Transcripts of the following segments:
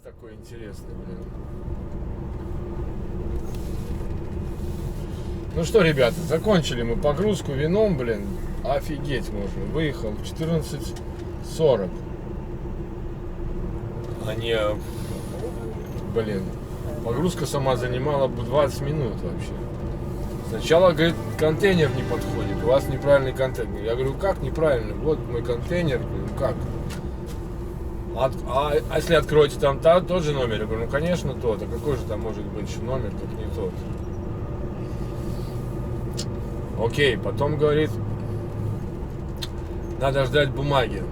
такой интересный, блин. Ну что, ребята, закончили мы погрузку вином, блин. Офигеть можно. Выехал в 14:40. А не... Блин. Погрузка сама занимала бы 20 минут вообще. Сначала, говорит, контейнер не подходит. У вас неправильный контейнер. Я говорю, как неправильный? Вот мой контейнер. Говорю, как? А если откроете там тот же номер? Я говорю, ну конечно тот. А какой же там может быть еще номер, как не тот? Окей, потом говорит, надо ждать бумаги.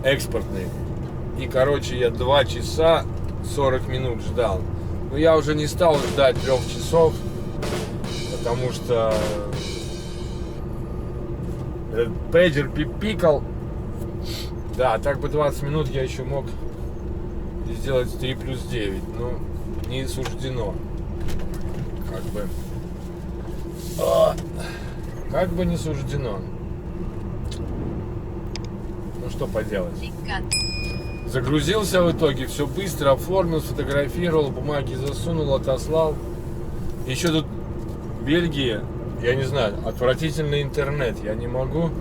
Экспортные. И, короче, я 2 часа 40 минут ждал. Но я уже не стал ждать 3 часов, потому что этот пейджер пипикал. Да, так бы 20 минут я еще мог сделать 3+9. Но не суждено. Как бы не суждено. Ну что поделать. Загрузился в итоге, все быстро, оформил, сфотографировал, бумаги засунул, отослал. Еще тут в Бельгии, я не знаю, отвратительный интернет. Я не могу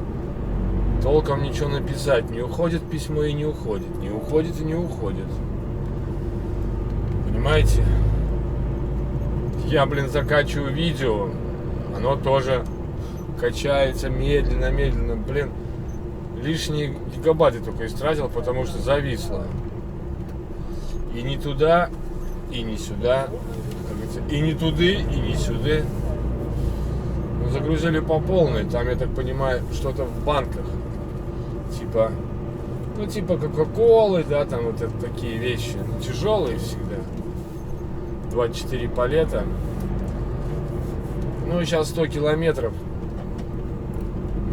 толком ничего написать. Не уходит письмо и не уходит. Не уходит и не уходит. Понимаете? Я, блин, закачиваю видео, оно тоже качается медленно, блин, лишние гигабайты только истратил, потому что зависло. И не туда, и не сюда, и не туды, и не сюда. Ну, загрузили по полной, там, я так понимаю, что-то в банках, типа Кока-Колы, да, там вот это такие вещи, ну, тяжелые всегда. 24 палета. Ну и сейчас 100 километров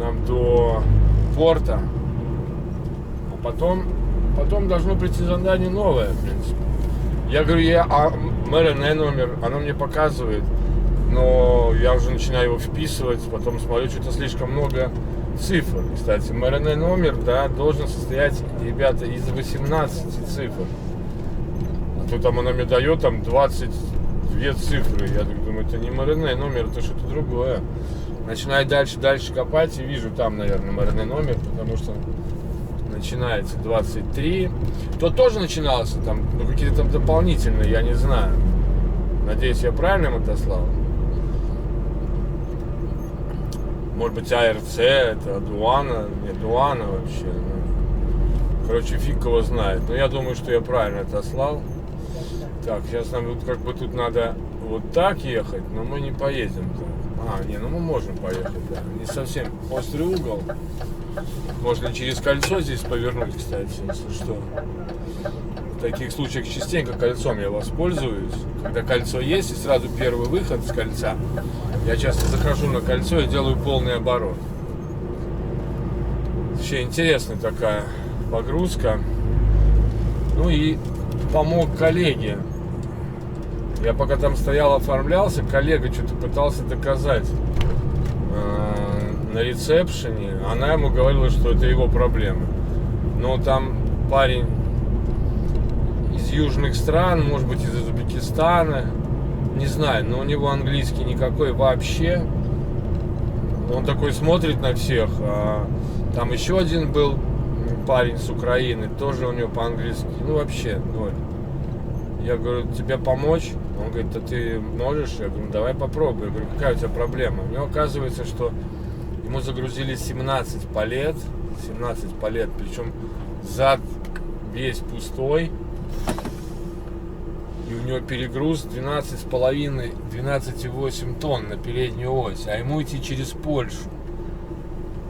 нам до порта. А потом должно прийти задание новое, в принципе. Я говорю, МРН номер, оно мне показывает, но я уже начинаю его вписывать, потом смотрю, что-то слишком много цифр. Кстати, МРН номер, да, должен состоять, ребята, из 18 цифр. То там она мне дает там 22 цифры. Я думаю, это не МРН номер, это что-то другое. Начинаю дальше копать и вижу там, наверное, МРН номер, потому что начинается 23. То тоже начинался там, ну какие-то там дополнительные, я не знаю. Надеюсь, я правильно им отослал. Может быть, АРЦ, это Дуана, не Дуана вообще. Короче, фиг его знает. Но я думаю, что я правильно отослал. Так, сейчас нам как бы тут надо вот так ехать, но мы не поедем так. Не, ну мы можем поехать, да. Не совсем острый угол. Можно через кольцо здесь повернуть, кстати, если что. В таких случаях частенько кольцом я воспользуюсь. Когда кольцо есть и сразу первый выход с кольца, я часто захожу на кольцо и делаю полный оборот. Вообще интересная такая погрузка. Ну и помог коллеге. Я пока там стоял, оформлялся, коллега что-то пытался доказать на ресепшене. Она ему говорила, что это его проблемы. Но там парень из южных стран, может быть, из Узбекистана, не знаю, но у него английский никакой вообще. Он такой смотрит на всех. Там еще один был парень с Украины, тоже у него по-английски, ну вообще ноль. Я говорю, тебе помочь? Он говорит, а ты можешь? Я говорю, давай попробуй. Я говорю, какая у тебя проблема? У него оказывается, что ему загрузили 17 палет, причем зад весь пустой. И у него перегруз 12,5-12,8 тонн на переднюю ось, а ему идти через Польшу.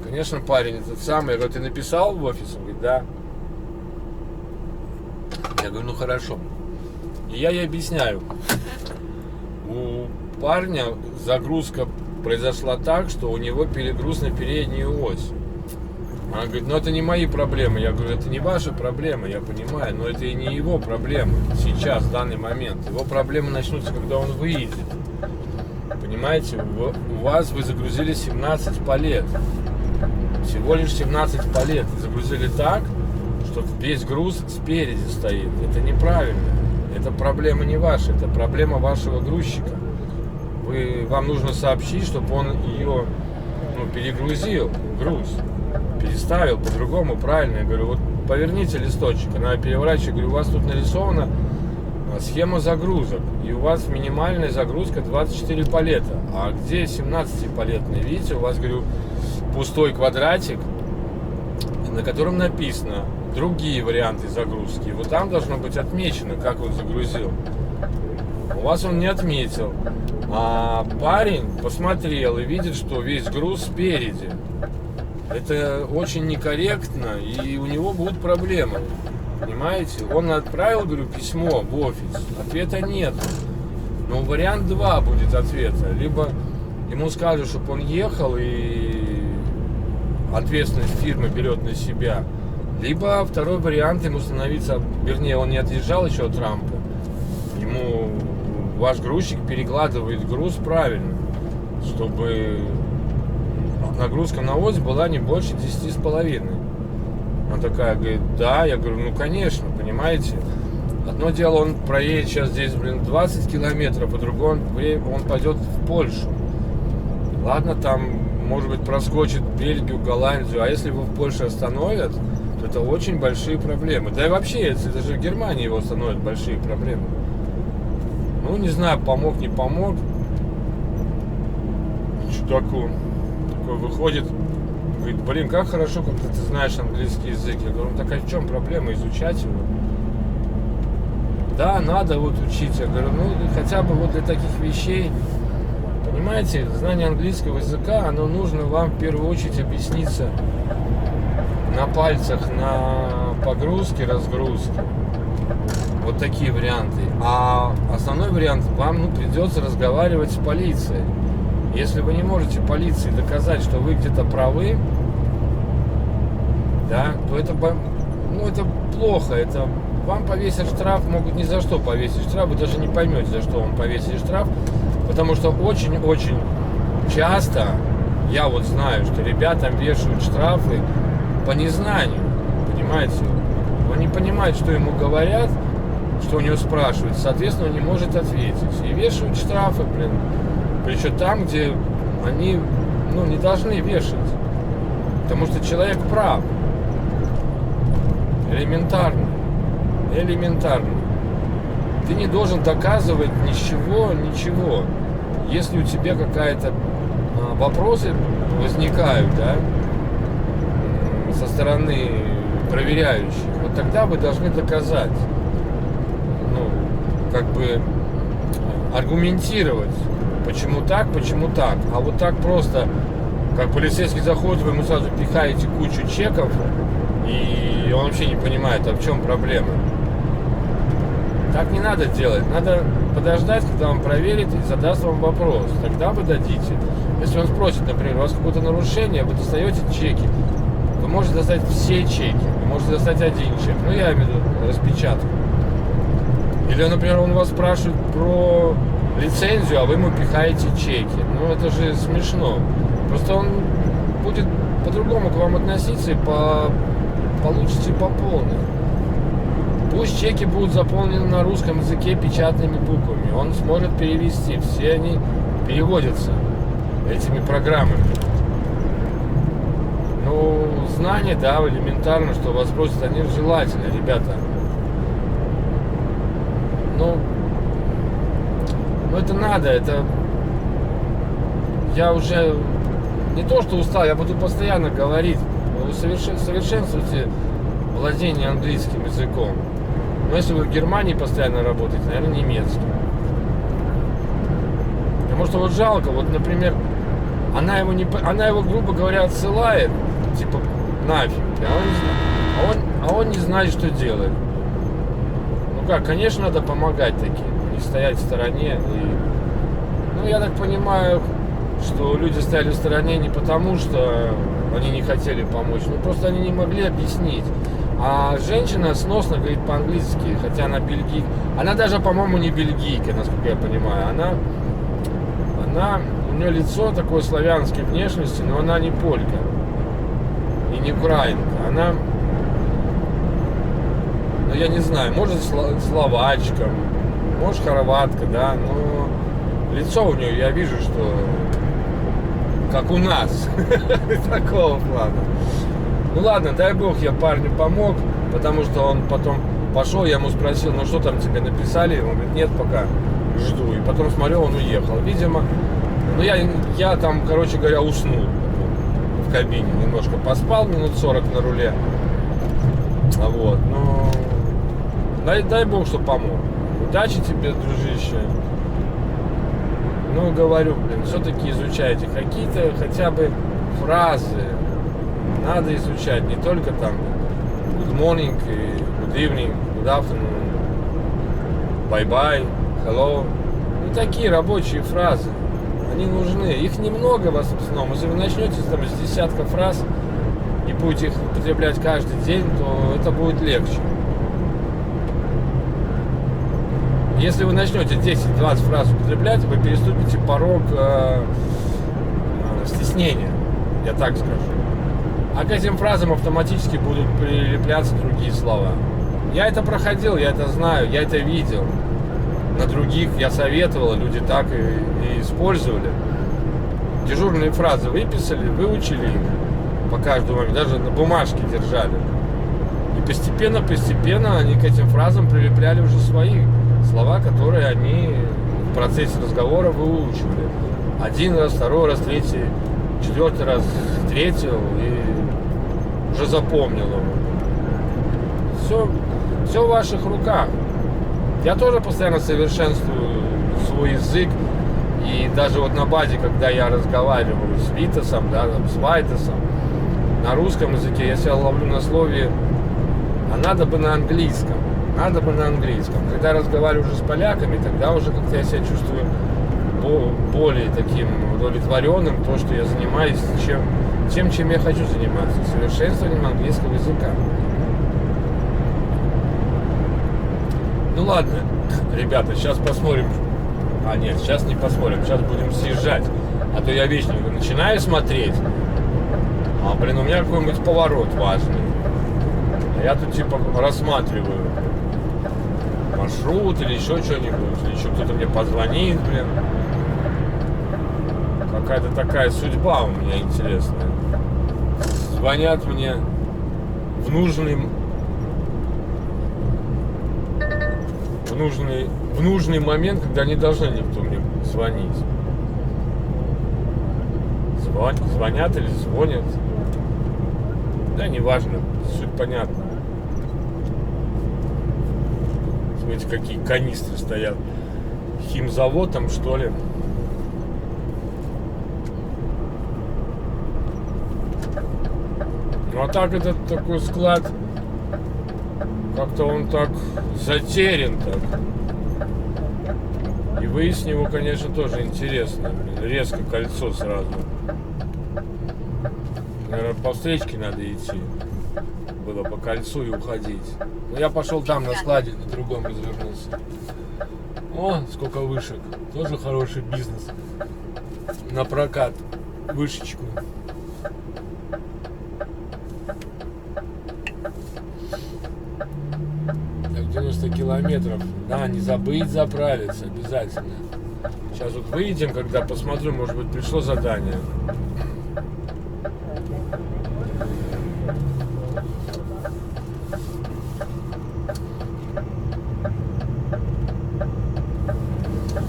Конечно, парень этот самый. Я говорю, ты написал в офис? Он говорит, да. Я говорю, ну хорошо. И я ей объясняю. У парня загрузка произошла так, что у него перегруз на переднюю ось. Она говорит, ну это не мои проблемы. Я говорю, это не ваша проблема, я понимаю, но это и не его проблема сейчас, в данный момент. Его проблемы начнутся, когда он выедет. Понимаете, у вас вы загрузили 17 палет. Всего лишь 17 палет загрузили так, что весь груз спереди стоит. Это неправильно. Это проблема не ваша, это проблема вашего грузчика. Вам нужно сообщить, чтобы он ее перегрузил, груз, переставил по-другому, правильно. Я говорю, вот поверните листочек, она переворачивает, говорю, у вас тут нарисована схема загрузок, и у вас минимальная загрузка 24 палета, а где 17-палетные? Видите, у вас, говорю, пустой квадратик, на котором написано другие варианты загрузки. И вот там должно быть отмечено, как он загрузил. У вас он не отметил. А парень посмотрел и видит, что весь груз спереди. Это очень некорректно, и у него будут проблемы. Понимаете? Он отправил, говорю, письмо в офис. Ответа нет. Но вариант 2 будет ответа. Либо ему скажут, чтобы он ехал, и ответственность фирмы берет на себя. Либо второй вариант, ему становиться, вернее, он не отъезжал еще от рампы. Ему ваш грузчик перекладывает груз правильно, чтобы нагрузка на ось была не больше 10,5. Она такая говорит, да, я говорю, ну конечно, понимаете. Одно дело, он проедет сейчас здесь, 20 километров, а другое он пойдет в Польшу. Ладно, там, может быть, проскочит Бельгию, Голландию, а если его в Польше остановят, то это очень большие проблемы. Да и вообще, если даже в Германии его остановят, большие проблемы. Ну, не знаю, помог, не помог. Чудаку такой выходит, говорит, блин, как хорошо, когда ты знаешь английский язык. Я говорю, ну так а в чем проблема изучать его? Да, надо вот учить. Я говорю, ну хотя бы вот для таких вещей, понимаете, знание английского языка, оно нужно вам в первую очередь объясниться на пальцах, на погрузке, разгрузке. Вот такие варианты. А основной вариант, вам придется разговаривать с полицией. Если вы не можете полиции доказать, что вы где-то правы, да, то это плохо. Это вам повесят штраф, могут ни за что повесить штраф, вы даже не поймете, за что вам повесили штраф, потому что очень-очень часто я вот знаю, что ребятам вешают штрафы по незнанию, понимаете? Он не понимает, что ему говорят, что у него спрашивают, соответственно, он не может ответить. И вешают штрафы, причем там, где они, не должны вешать. Потому что человек прав. Элементарно. Ты не должен доказывать ничего. Если у тебя какая-то вопросы возникают, да, со стороны проверяющих, вот тогда вы должны доказать, аргументировать, почему так. А вот так просто, как полицейский заходит, вы ему сразу пихаете кучу чеков, и он вообще не понимает, а в чем проблема. Так не надо делать. Надо подождать, когда он проверит и задаст вам вопрос. Тогда вы дадите. Если он спросит, например, у вас какое-то нарушение, вы достаете чеки. Вы можете достать все чеки. Вы можете достать один чек. Я имею в виду распечатку. Или, например, он вас спрашивает про лицензию, а вы ему пихаете чеки. Это же смешно. Просто он будет по-другому к вам относиться и получите по полной. Пусть чеки будут заполнены на русском языке печатными буквами. Он сможет перевести. Все они переводятся этими программами. Знание, да, элементарно, что вас просят, они желательно, ребята. Это надо, это... Я уже не то что устал, я буду постоянно говорить. Вы совершенствуйте владение английским языком. Но если вы в Германии постоянно работаете, наверное, немецкий. Потому что жалко, например, она его, грубо говоря, отсылает, типа, нафиг, а он не знает, что делать. Конечно, надо помогать таким, не стоять в стороне. Я так понимаю, что люди стояли в стороне не потому, что они не хотели помочь, просто они не могли объяснить. А женщина сносно говорит по-английски, хотя она бельгийка. Она даже, по-моему, не бельгийка, насколько я понимаю. У нее лицо такой славянской внешности, но она не полька и не украинка. я не знаю, может словачка, может хорватка, да, но лицо у нее, я вижу, что как у нас, такого плана. Ну ладно, дай бог, я парню помог, потому что он потом пошел, я ему спросил, ну что там тебе написали, он говорит, нет, пока жду, и потом смотрю, он уехал, видимо, ну я там, короче говоря, уснул в кабине, немножко поспал, минут 40 на руле, вот, ну, дай бог, что помог. Удачи тебе, дружище. Ну, говорю, блин, все-таки изучайте какие-то хотя бы фразы. Надо изучать, не только там good morning, good evening, good afternoon, bye-bye, hello. Ну, такие рабочие фразы. Они нужны. Их немного в основном. Если вы начнете там с десятка фраз и будете их употреблять каждый день, то это будет легче. Если вы начнете 10-20 фраз употреблять, вы переступите порог стеснения, я так скажу. А к этим фразам автоматически будут прилепляться другие слова. Я это проходил, я это знаю, я это видел. На других я советовал, люди так и использовали. Дежурные фразы выписали, выучили их по каждому моменту, даже на бумажке держали. И постепенно они к этим фразам прилепляли уже свои слова, которые они в процессе разговора выучивали. Один раз, второй раз, третий, четвертый раз встретил и уже запомнил его. Все в ваших руках. Я тоже постоянно совершенствую свой язык. И даже вот на базе, когда я разговариваю с Витасом, да, с Вайтасом, на русском языке я себя ловлю на слове «а надо бы на английском». Надо бы на английском. Когда я разговариваю уже с поляками, тогда уже как-то я себя чувствую более таким удовлетворенным, то, что я занимаюсь чем я хочу заниматься. Совершенствованием английского языка. Ну ладно, ребята, сейчас посмотрим. А нет, сейчас не посмотрим, сейчас будем съезжать. А то я вечно начинаю смотреть. А, блин, у меня какой-нибудь поворот важный. А я тут типа рассматриваю маршрут или еще что-нибудь, или еще кто-то мне позвонит, блин. Какая-то такая судьба у меня интересная. Звонят мне в нужный момент, когда не должны никто мне звонить. Звонят или звонят. Да, неважно, суть понятна. Смотрите, какие канистры стоят. Химзавод там, что ли. Ну а так этот такой склад, как-то он так затерян так. И выезд с него, конечно, тоже интересно. Резко кольцо сразу. Наверное, по встречке надо идти. Было по кольцу и уходить. Но я пошел там на складе, на другом развернулся. О, сколько вышек. Тоже хороший бизнес. На прокат. Вышечку. Так, 90 километров. Да, не забыть заправиться обязательно. Сейчас вот выйдем, когда посмотрю, может быть, пришло задание.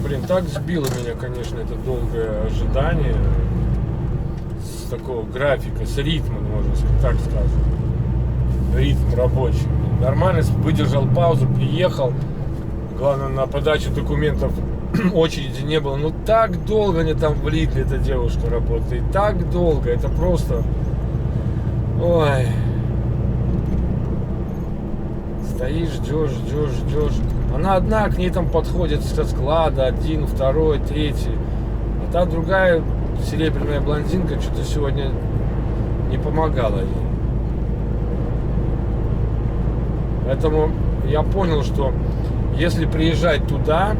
Блин, так сбило меня, конечно, это долгое ожидание с такого графика, с ритмом, можно сказать, так скажем. Ритм рабочий. Нормально выдержал паузу, приехал. Главное, на подачу документов очереди не было. Ну так долго мне там в Лидле эта девушка работает. Так долго. Это просто... Ой. Стоишь, ждешь. Она одна, к ней там подходит со склада. Один, второй, третий. А та другая серебряная блондинка что-то сегодня не помогала ей. Поэтому я понял, что если приезжать туда,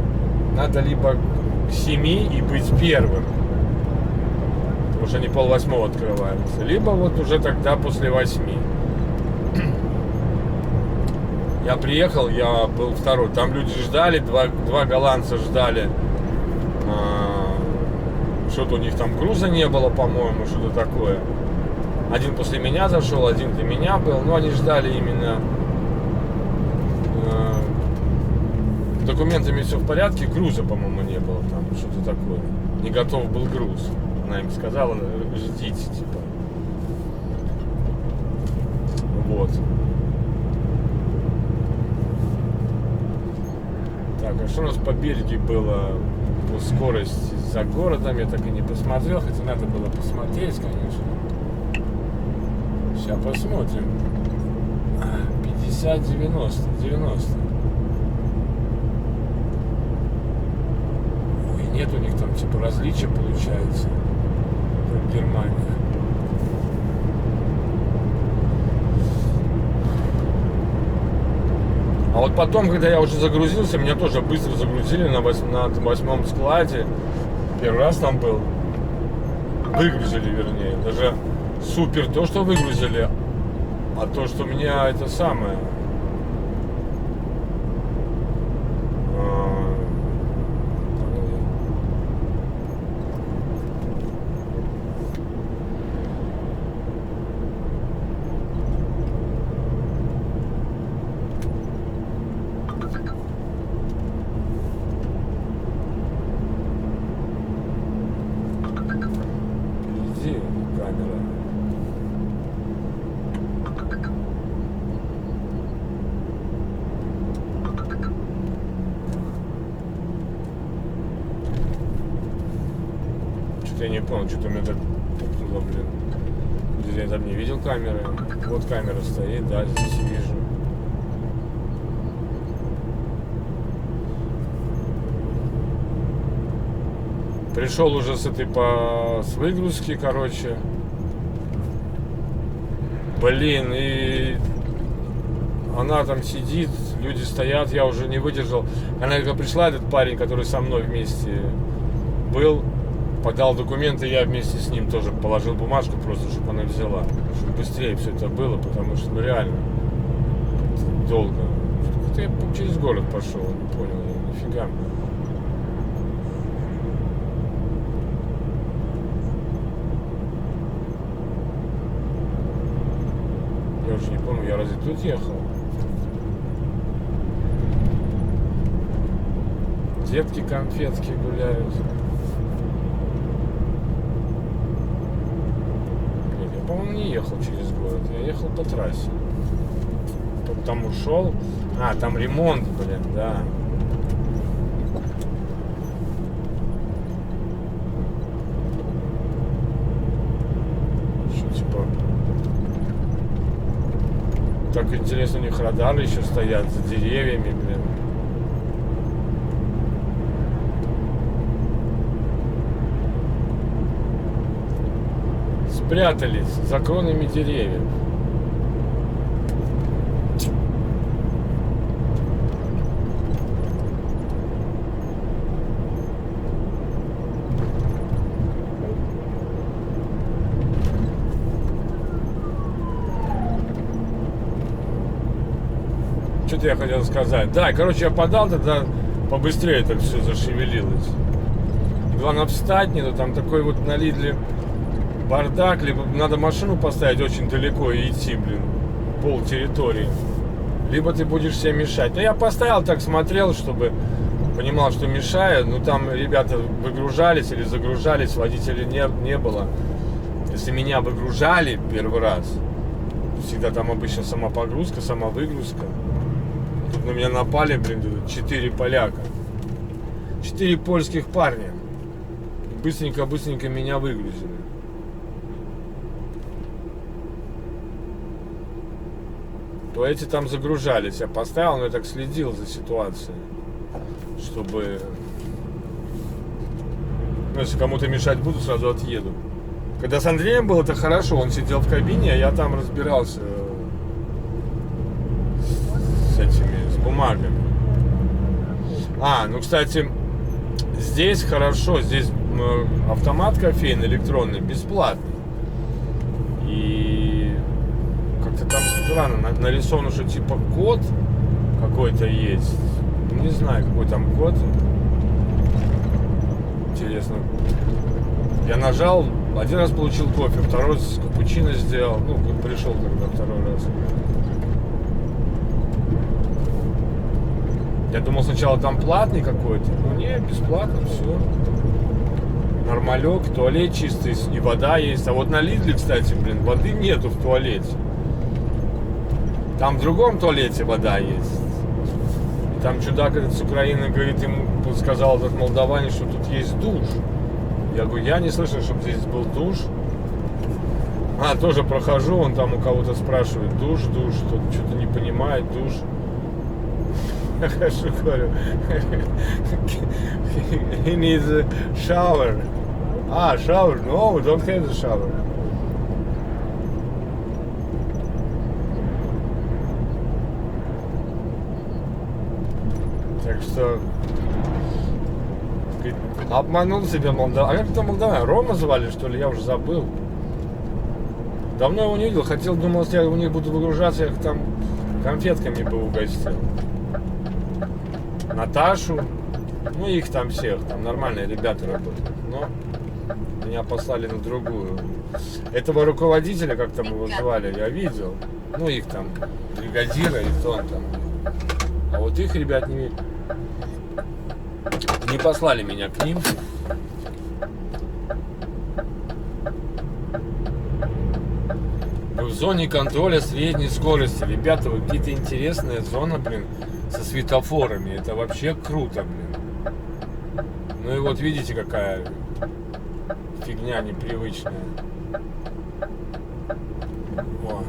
надо либо к 7 и быть первым, потому что они 7:30 открываются, либо вот уже тогда после 8. Я приехал, я был второй. Там люди ждали, два голландца ждали. Что-то у них там груза не было, по-моему, что-то такое. Один после меня зашел, один для меня был. Но они ждали именно... С документами все в порядке, груза, по-моему, не было там, что-то такое. Не готов был груз. Она им сказала, ждите, типа. Вот. Так, а что у нас по берегу было по скорости за городом? Я так и не посмотрел, хотя надо было посмотреть, конечно. Сейчас посмотрим. 50-90, 90. Ой, нет у них там типа различия получается, как Германия. А вот потом, когда я уже загрузился, меня тоже быстро загрузили на 8-м складе. Первый раз там был. Выгрузили, вернее. Даже супер то, что выгрузили, а то, что меня это самое... Камера. Что-то я не понял, что-то у меня так пукнуло, блин. Я там не видел камеры. Вот камера стоит, да, здесь вижу. Пришел уже с этой с выгрузки, короче. Блин, и она там сидит, люди стоят, я уже не выдержал. Она когда пришла, этот парень, который со мной вместе был, подал документы, я вместе с ним тоже положил бумажку просто, чтобы она взяла. Чтобы быстрее все это было, потому что, ну реально, долго. Как-то я через город пошел, не понял, я нифига. Я уже не помню, я разве тут ехал? Детки, конфетки гуляют. Нет, я, по-моему, не ехал через город, я ехал по трассе. Там ушел. А, там ремонт, блин, да. Что, типа... Так интересно, у них радары еще стоят за деревьями, блин. Спрятались за кронами деревьев. Что-то я хотел сказать. Да, короче, я подал, тогда побыстрее это все зашевелилось. Главное встать, не то там такой вот на Лидле бардак, либо надо машину поставить очень далеко и идти, блин, пол территории. Либо ты будешь себе мешать. Но я поставил, так смотрел, чтобы понимал, что мешаю. Но там ребята выгружались или загружались, водителей не было. Если меня выгружали первый раз, всегда там обычно сама погрузка, сама выгрузка. Тут на меня напали, блин, 4 поляка. 4 польских парня. Быстренько меня выгрузили. То эти там загружались. Я поставил, но я так следил за ситуацией. Чтобы... Ну, если кому-то мешать буду, сразу отъеду. Когда с Андреем было, это хорошо. Он сидел в кабине, а я там разбирался с этими, с бумагами. Ну, кстати, здесь хорошо. Здесь автомат кофейный электронный бесплатный. И как-то там странно нарисовано, что типа код какой-то есть. Не знаю, какой там код. Интересно. Я нажал, один раз получил кофе, второй раз капучино сделал. Ну, пришел когда второй раз. Я думал сначала там платный какой-то. Ну не, бесплатно, все. Нормалек, туалет чистый и вода есть. А вот на Лидле, кстати, блин, воды нету в туалете. Там в другом туалете вода есть. И там чудак этот с Украины говорит, ему сказал этот молдаванин, что тут есть душ. Я говорю, я не слышал, чтобы здесь был душ. Тоже прохожу, он там у кого-то спрашивает, душ, тот что-то не понимает, душ. Я хорошо говорю. He needs a shower. Shower? No, we don't have a shower. Так что обманул себя молдаван. А как это молдаван? Рома звали, что ли? Я уже забыл. Давно его не видел. Думал, если я у них буду выгружаться, я их там конфетками бы угостил. Наташу, ну их там всех, там нормальные ребята работают. Но меня послали на другую. Этого руководителя, как там его звали, я видел. Ну их там бригадира и то он там. А вот их ребят не послали меня к ним. В зоне контроля средней скорости. Ребята, вот какие-то интересные зоны, блин, со светофорами. Это вообще круто, блин. Ну и вот видите, какая фигня непривычная. О,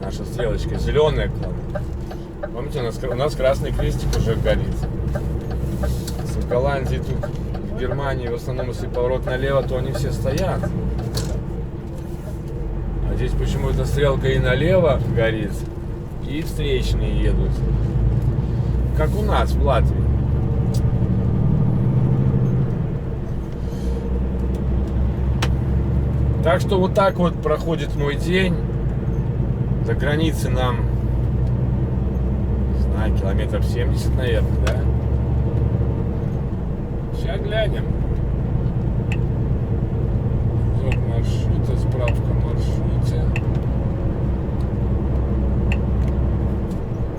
наша стрелочка зеленая, главное. Помните, у нас красный крестик уже горит. В Голландии, тут в Германии, в основном, если поворот налево, то они все стоят. А здесь почему-то стрелка и налево горит, и встречные едут. Как у нас в Латвии. Так что вот так вот проходит мой день. До границы нам, не знаю, километров 70, наверное, да? Сейчас глянем. Вот маршрута, справка маршрута.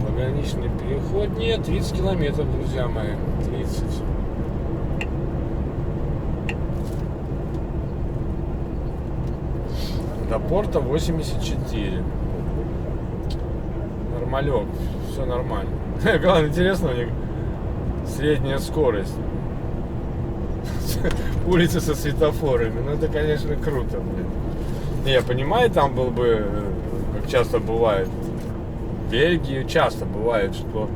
Пограничный переход. Нет, 30 километров, друзья мои. 30. До порта 84. Нормалек. Все нормально. Главное, интересно, у них средняя скорость. Улицы со светофорами. Ну это, конечно, круто, блин. Я понимаю, там был бы, как часто бывает, в Бельгии часто бывает, что,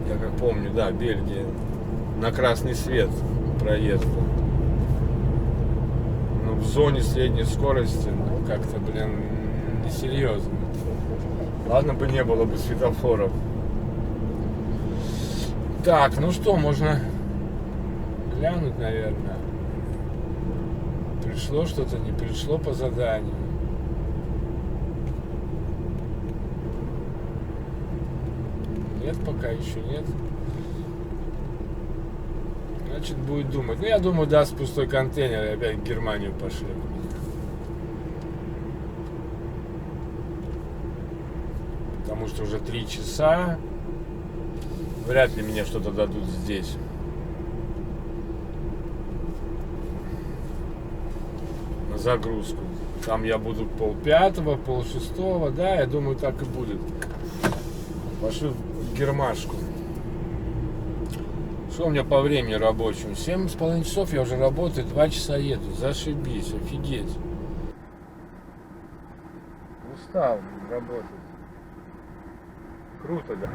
я как помню, да, Бельгия на красный свет проезда. Но в зоне средней скорости, ну, как-то, блин, несерьезно. Ладно бы не было бы светофоров. Так, ну что, можно глянуть, наверное. Пришло что-то, не пришло по заданию. Нет, пока еще нет. Значит, будет думать. Ну, я думаю, даст пустой контейнер, и опять в Германию пошли. Потому что уже 3 часа. Вряд ли мне что-то дадут здесь. На загрузку. Там я буду 5:30, 5:30, да, я думаю, так и будет. Пошли в Гермашку. Что у меня по времени рабочему? 7,5 часов я уже работаю, 2 часа еду. Зашибись, офигеть. Устал работать. Круто, да?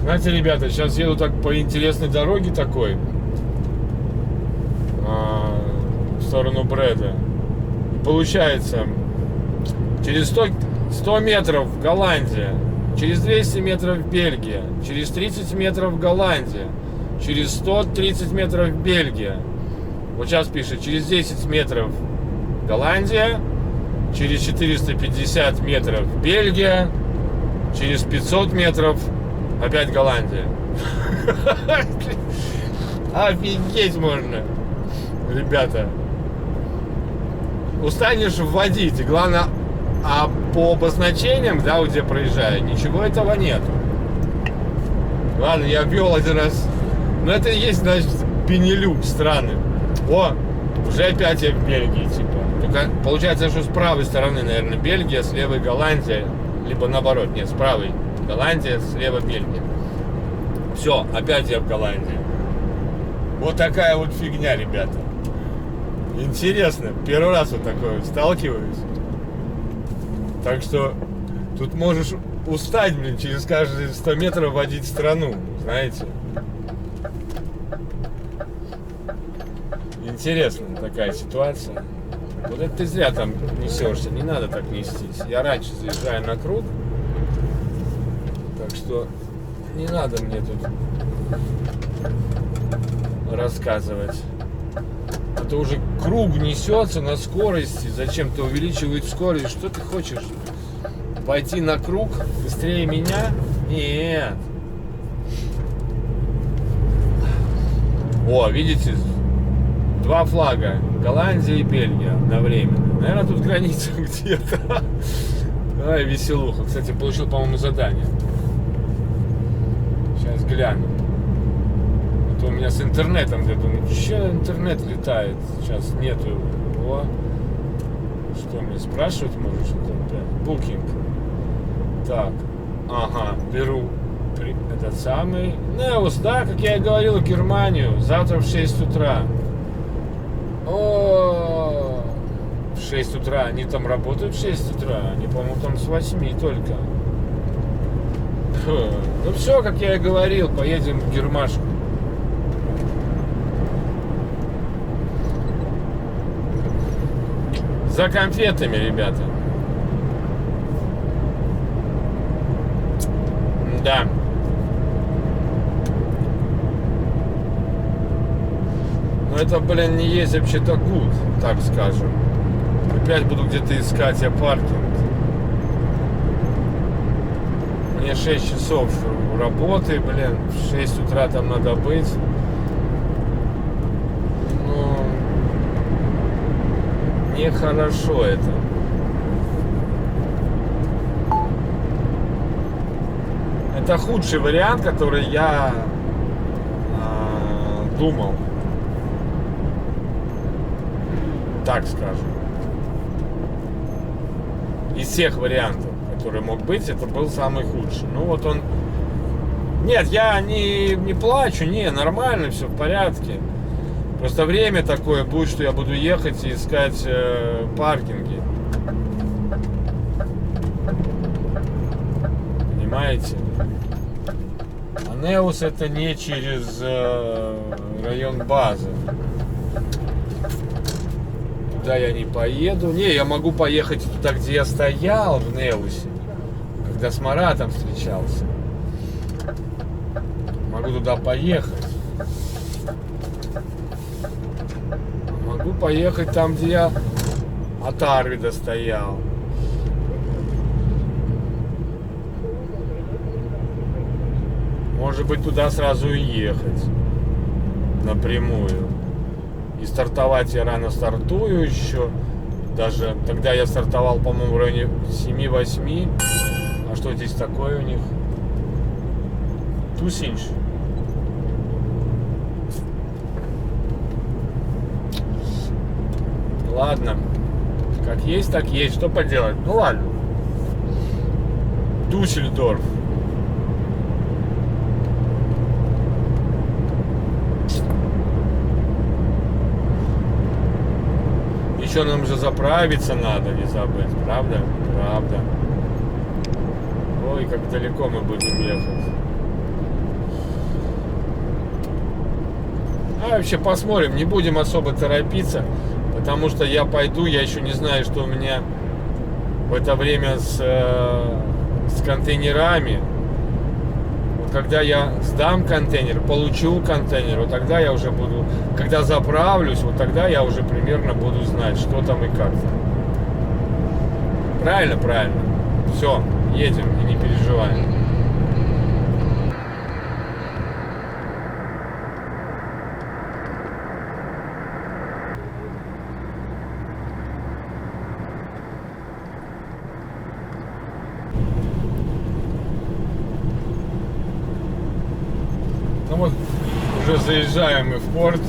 Знаете, ребята, сейчас еду так по интересной дороге такой, в сторону Бреда. И получается, через 100 метров Голландия, через 200 метров Бельгия, через 30 метров Голландия, через 130 метров Бельгия. Вот сейчас пишет, через 10 метров Голландия, через 450 метров Бельгия, через 500 метров опять Голландия. Офигеть можно, ребята. Устанешь вводить, и главное, а по обозначениям, да, где проезжаю, ничего этого нету. Ладно, я ввел один раз. Но это и есть, значит, Бенилюкс страны. О, уже опять я в Бельгии, типа. Только получается, что с правой стороны, наверное, Бельгия, с левой Голландия, либо наоборот, нет, с правой Голландия, с левой Бельгия. Все, опять я в Голландии. Вот такая вот фигня, ребята. Интересно, первый раз вот такое сталкиваюсь. Так что тут можешь устать, блин, через каждые 100 метров водить страну, знаете. Интересная такая ситуация. Вот это ты зря там несешься, не надо так нестись. Я раньше заезжаю на круг, так что не надо мне тут рассказывать. А то уже круг несется на скорости, зачем-то увеличивает скорость. Что ты хочешь? Пойти на круг быстрее меня? Нет. О, видите? Два флага. Голландия и Бельгия одновременно. Наверное, тут граница где-то. Ай, веселуха. Кстати, получил, по-моему, задание. Сейчас гляну. А то у меня с интернетом где-то. Че интернет летает? Сейчас нету его. Что мне спрашивать можешь? Букинг. Так. Ага, беру этот самый Неус, да, как я и говорил, в Германию. Завтра в 6 утра. О, в 6 утра. Они там работают в 6 утра. Они, по-моему, там с 8 только. Ну все, как я и говорил, поедем в Гермашку. За конфетами, ребята. Да. Но это, блин, не есть вообще-то гуд, так скажем. Опять буду где-то искать я паркинг. Мне 6 часов работы, блин, в 6 утра там надо быть. Ну, нехорошо это. Это худший вариант, который я думал. Так скажем. Из всех вариантов, которые мог быть, это был самый худший. Ну вот он... Нет, я не плачу, не, нормально, все в порядке. Просто время такое будет, что я буду ехать и искать паркинги. Понимаете? А Неус это не через район базы. Туда я не поеду. Не, я могу поехать туда, где я стоял в Неусе, когда с Маратом встречался. Могу туда поехать. Могу поехать там, где я от Арвида стоял. Может быть, туда сразу и ехать напрямую. И стартовать я рано стартую еще. Даже тогда я стартовал, по-моему, в районе 7-8. А что здесь такое у них? Тусинч. Ладно. Как есть, так есть. Что поделать? Ну ладно. Дюссельдорф. Еще нам же заправиться надо, не забыть, правда? Правда. Ой, как далеко мы будем ехать. А вообще посмотрим, не будем особо торопиться, потому что я пойду, я еще не знаю, что у меня в это время с контейнерами. когда я сдам контейнер, получу контейнер, вот тогда я уже буду, когда заправлюсь, вот тогда я уже примерно буду знать, что там и как. Правильно? Правильно. Все, едем и не переживаем. Ну вот, уже заезжаем мы в порт,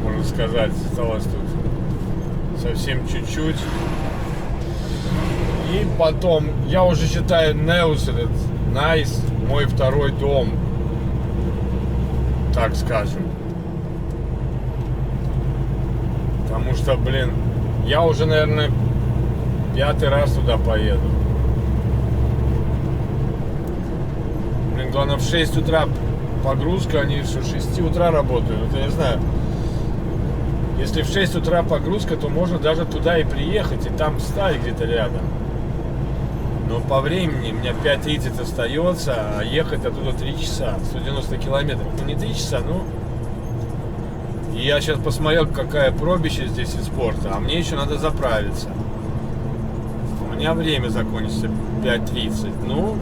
можно сказать, осталось тут совсем чуть-чуть. И потом, я уже считаю Неус этот, Найс, мой второй дом, так скажем. Потому что, блин, я уже, наверное, 5-й раз туда поеду. Блин, главное в 6 утра погрузка, они с 6 утра работают. Вот я не знаю, если в 6 утра погрузка, то можно даже туда и приехать, и там встать где-то рядом. Но по времени у меня 5:30 остается, а ехать оттуда 3 часа, 190 километров. Ну не 3 часа, ну... И я сейчас посмотрел, какая пробища здесь из порта, а мне еще надо заправиться. У меня время закончится 5:30. Ну,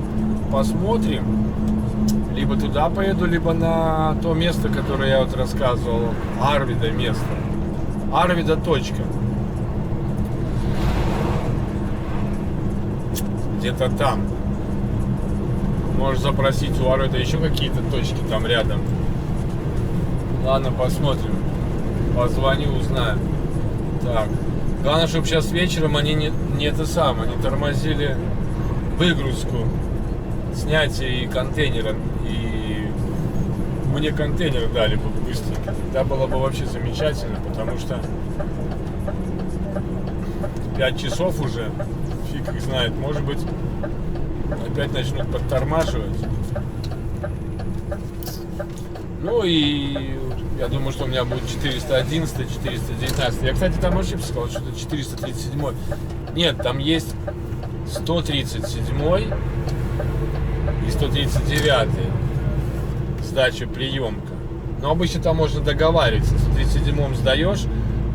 посмотрим. Либо туда поеду, либо на то место, которое я вот рассказывал. Арвида место. Арвида точка. Где-то там. Можешь запросить у Арвида еще какие-то точки там рядом. Ладно, посмотрим. Позвоню, узнаю. Так. Главное, чтобы сейчас вечером они не это самое, не тормозили выгрузку, снятие и контейнера. И мне контейнер дали бы быстренько. Да, было бы вообще замечательно, потому что 5 часов уже, фиг их знает, может быть, опять начнут подтормаживать. Ну и я думаю, что у меня будет 411, 419. Я, кстати, там ошибся, сказал, что это 437. Нет, там есть 137 и 139 сдача приемка. Но обычно там можно договариваться. В 137 сдаешь,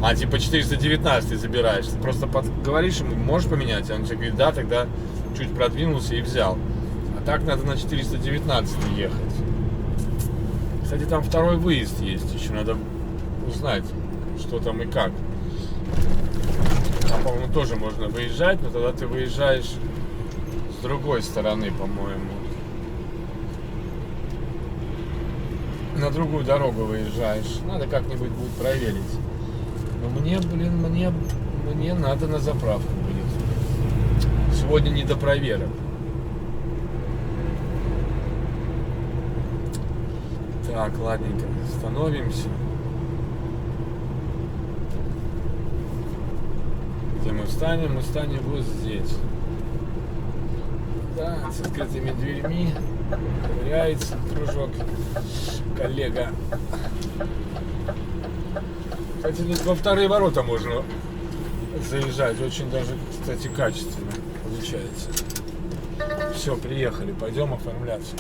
а типа 419 забираешь. Ты просто говоришь ему, можешь поменять? А он тебе говорит, да, тогда чуть продвинулся и взял. А так надо на 419 ехать. Кстати, там второй выезд есть. Еще надо узнать, что там и как. Там, по-моему, тоже можно выезжать, но тогда ты выезжаешь с другой стороны, по-моему. На другую дорогу выезжаешь. Надо как-нибудь будет проверить. Но мне, блин, мне надо на заправку будет. Сегодня не до проверок. Так, ладненько, становимся. Где мы встанем? Мы встанем вот здесь. Да, с открытыми дверьми. Ковыряется дружок, коллега. Кстати, тут во вторые ворота можно заезжать. Очень даже, кстати, качественно получается. Все, приехали. Пойдем оформляться.